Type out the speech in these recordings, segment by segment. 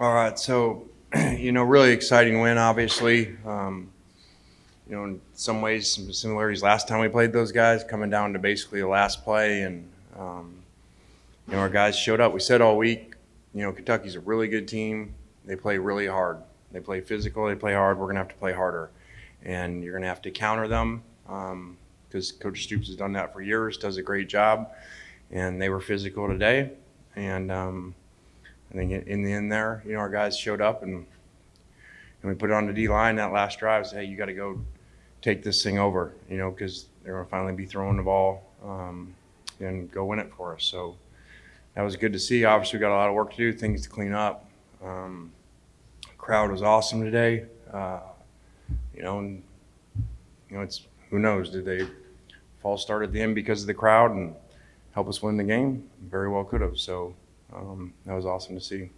All right, so really exciting win, obviously. In some ways, some similarities. Last time we played those guys, coming down to basically the last play, and our guys showed up. We said all week, Kentucky's a really good team. They play really hard. They play physical. They play hard. We're gonna have to play harder, and you're gonna have to counter them because Coach Stoops has done that for years. Does a great job, and they were physical today, and I think in the end there, our guys showed up and we put it on the D line that last drive. Said, hey, you got to go take this thing over, because they're going to finally be throwing the ball and go win it for us. So that was good to see. Obviously, we got a lot of work to do, things to clean up. Crowd was awesome today. And it's who knows? Did they false start at the end because of the crowd and help us win the game? Very well could have. So that was awesome to see.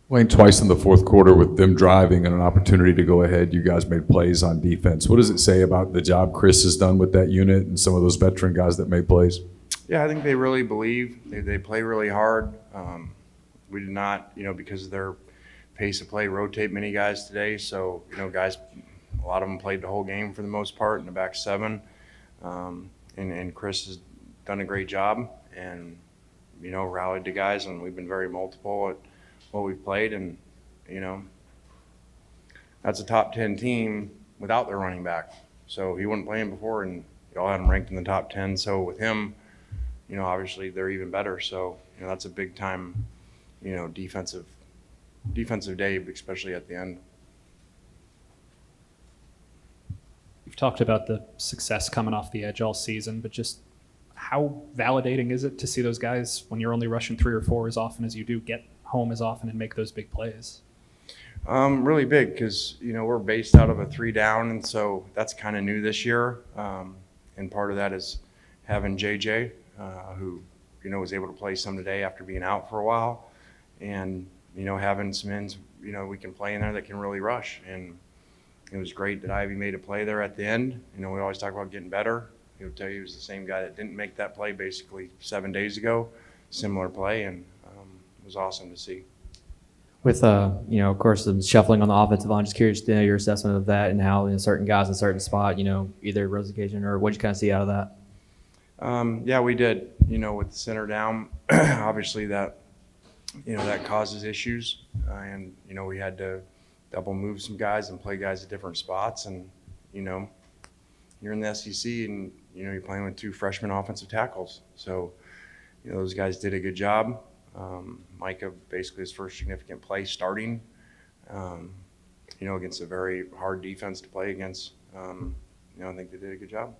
Lane, twice in the fourth quarter with them driving and an opportunity to go ahead, you guys made plays on defense. What does it say about the job Chris has done with that unit and some of those veteran guys that made plays? Yeah, I think they really believe. They play really hard. We did not, because of their pace of play, rotate many guys today. So, guys, a lot of them played the whole game for the most part in the back seven. And Chris has done a great job and, rallied the guys, and we've been very multiple at what we've played. And, that's a top 10 team without their running back. So he wasn't playing before, and y'all had him ranked in the top 10. So with him, obviously they're even better. So, that's a big time, defensive day, especially at the end. You've talked about the success coming off the edge all season, but just how validating is it to see those guys, when you're only rushing 3 or 4 as often as you do, get home as often and make those big plays? Really big because, we're based out of a 3 down, and so that's kind of new this year. And part of that is having JJ, who, was able to play some today after being out for a while, and, having some ends, we can play in there that can really rush. And it was great that Ivy made a play there at the end. We always talk about getting better. He'll tell you he was the same guy that didn't make that play basically 7 days ago, similar play, and it was awesome to see. With, of course, the shuffling on the offensive line, just curious to know your assessment of that and how certain guys in a certain spot, either rotation or what you kind of see out of that. Yeah, we did. With the center down, obviously that causes issues, and we had to double move some guys and play guys at different spots, and you're in the SEC and you're playing with 2 freshman offensive tackles, so those guys did a good job. Micah basically his first significant play starting, against a very hard defense to play against. I think they did a good job.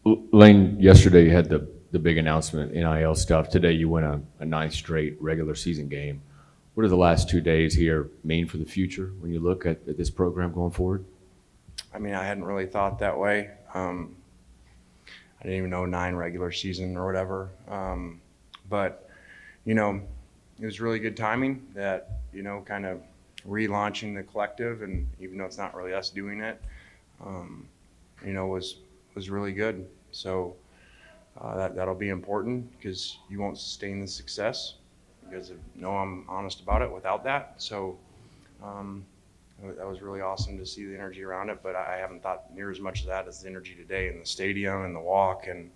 Lane, yesterday you had the big announcement, NIL stuff. Today you win a 9th straight regular season game. What do the last 2 days here mean for the future when you look at this program going forward? I mean, I hadn't really thought that way. I didn't even know 9 regular season or whatever. But, it was really good timing that, kind of relaunching the collective, and even though it's not really us doing it, was really good. So that'll be important because you won't sustain the success because I'm honest about it without that. So that was really awesome to see the energy around it, but I haven't thought near as much of that as the energy today in the stadium and the walk. And,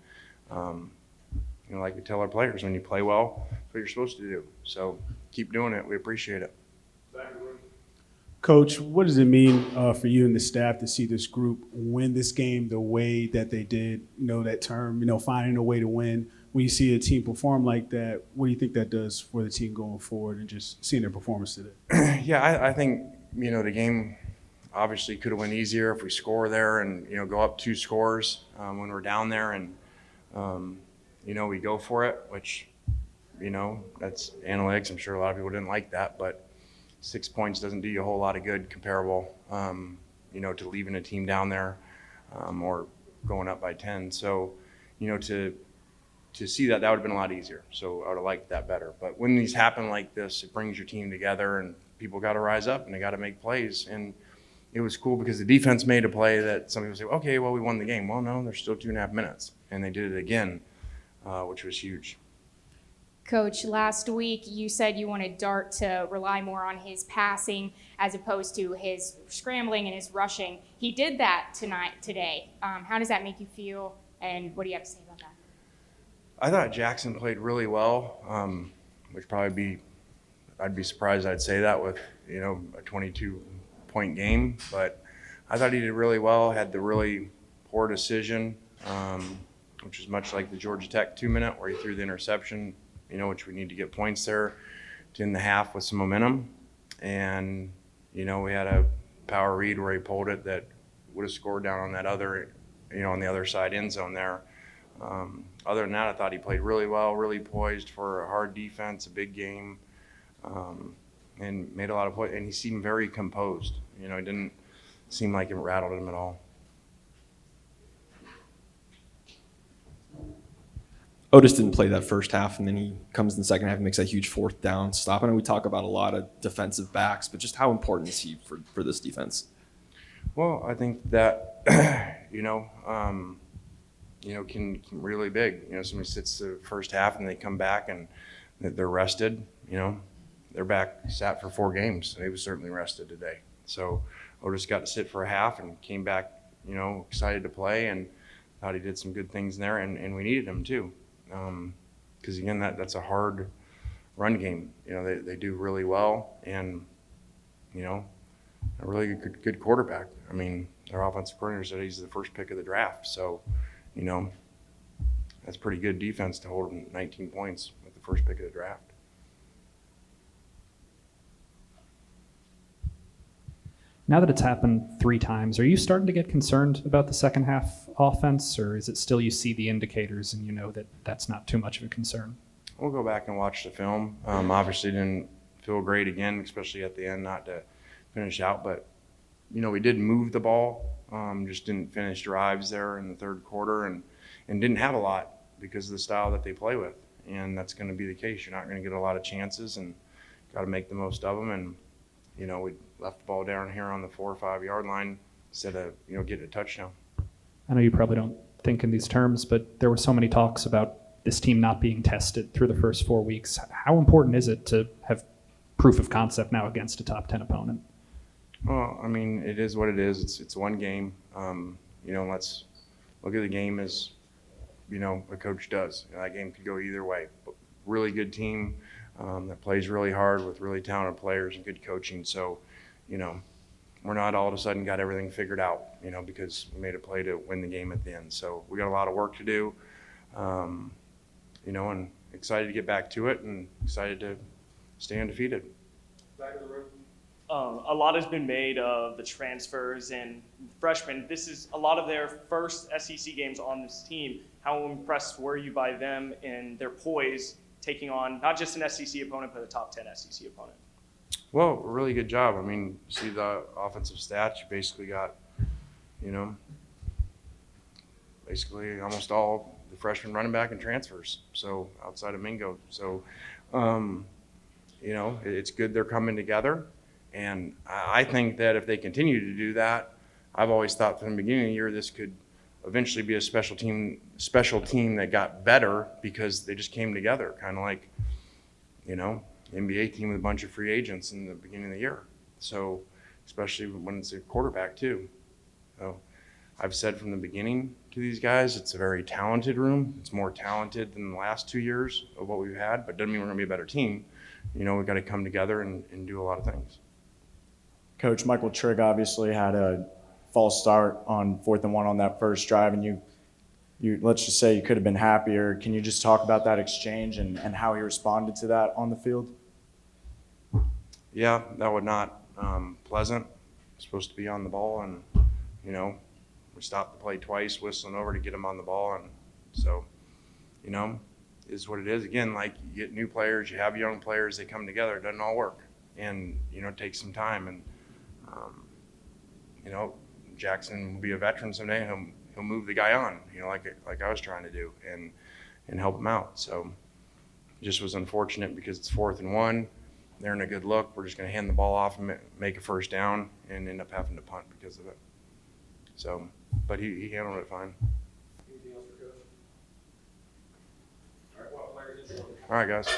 like we tell our players, when you play well, that's what you're supposed to do. So keep doing it. We appreciate it. Coach, what does it mean for you and the staff to see this group win this game the way that they did? That term, finding a way to win. When you see a team perform like that, what do you think that does for the team going forward and just seeing their performance today? Yeah, I think, the game obviously could have went easier if we score there and, go up 2 scores when we're down there and, we go for it, which, that's analytics. I'm sure a lot of people didn't like that, but 6 points doesn't do you a whole lot of good comparable, to leaving a team down there or going up by 10. So, to see that would have been a lot easier. So I would have liked that better. But when these happen like this, it brings your team together and people got to rise up and they got to make plays. And it was cool because the defense made a play that some people say, okay, well, we won the game. Well, no, there's still 2.5 minutes. And they did it again. which was huge. Coach, last week you said you wanted Dart to rely more on his passing as opposed to his scrambling and his rushing. He did that today. How does that make you feel, and what do you have to say about that? I thought Jackson played really well, which I'd be surprised I'd say that with, a 22-point game, but I thought he did really well, had the really poor decision, which is much like the Georgia Tech 2-minute where he threw the interception, which we need to get points there to end the half with some momentum. And, we had a power read where he pulled it that would have scored down on that other, on the other side end zone there. Other than that, I thought he played really well, really poised for a hard defense, a big game, and made a lot of points. And he seemed very composed. He didn't seem like it rattled him at all. Otis didn't play that first half, and then he comes in the second half and makes that huge fourth down stop. I know we talk about a lot of defensive backs, but just how important is he for this defense? Well, I think that, can really big. Somebody sits the first half and they come back and they're rested. Their back sat for 4 games. He was certainly rested today. So Otis got to sit for a half and came back, excited to play, and thought he did some good things in there, and we needed him too. Because again, that's a hard run game. They do really well, and a really good quarterback. I mean, their offensive coordinator said he's the first pick of the draft. So, that's pretty good defense to hold 19 points with the first pick of the draft. Now that it's happened 3 times, are you starting to get concerned about the second half offense, or is it still you see the indicators and you know that that's not too much of a concern? We'll go back and watch the film. Obviously didn't feel great again, especially at the end, not to finish out. But, we did move the ball, just didn't finish drives there in the third quarter and didn't have a lot because of the style that they play with. And that's going to be the case. You're not going to get a lot of chances and got to make the most of them. And, we left the ball down here on the 4 or 5 yard line instead of, getting a touchdown. I know you probably don't think in these terms, but there were so many talks about this team not being tested through the first 4 weeks. How important is it to have proof of concept now against a top 10 opponent? Well, I mean, it is what it is. It's one game. Let's look at the game as, a coach does. That game could go either way. But really good team that plays really hard with really talented players and good coaching. So, we're not all of a sudden got everything figured out, because we made a play to win the game at the end. So we got a lot of work to do, and excited to get back to it and excited to stay undefeated. A lot has been made of the transfers and freshmen. This is a lot of their first SEC games on this team. How impressed were you by them and their poise taking on not just an SEC opponent, but a top 10 SEC opponent? Well, a really good job. I mean, you see the offensive stats, you basically got, basically almost all the freshman running back and transfers, so outside of Mingo. So, it's good they're coming together. And I think that if they continue to do that, I've always thought from the beginning of the year this could eventually be a special team that got better because they just came together, kind of like, NBA team with a bunch of free agents in the beginning of the year. So, especially when it's a quarterback too. So, I've said from the beginning to these guys, it's a very talented room. It's more talented than the last 2 years of what we've had, but doesn't mean we're going to be a better team. We've got to come together and do a lot of things. Coach, Michael Trigg obviously had a false start on 4th and 1 on that first drive, and you let's just say you could have been happier. Can you just talk about that exchange and how he responded to that on the field? Yeah, that was not pleasant. Supposed to be on the ball, and we stopped the play twice, whistling over to get him on the ball, and so is what it is. Again, like you get new players, you have young players, they come together, it doesn't all work, and it takes some time. And Jackson will be a veteran someday. He'll move the guy on, like I was trying to do, and help him out. So it just was unfortunate because it's 4th and 1. They're in a good look. We're just going to hand the ball off and make a first down and end up having to punt because of it. So, but he handled it fine. All right, guys.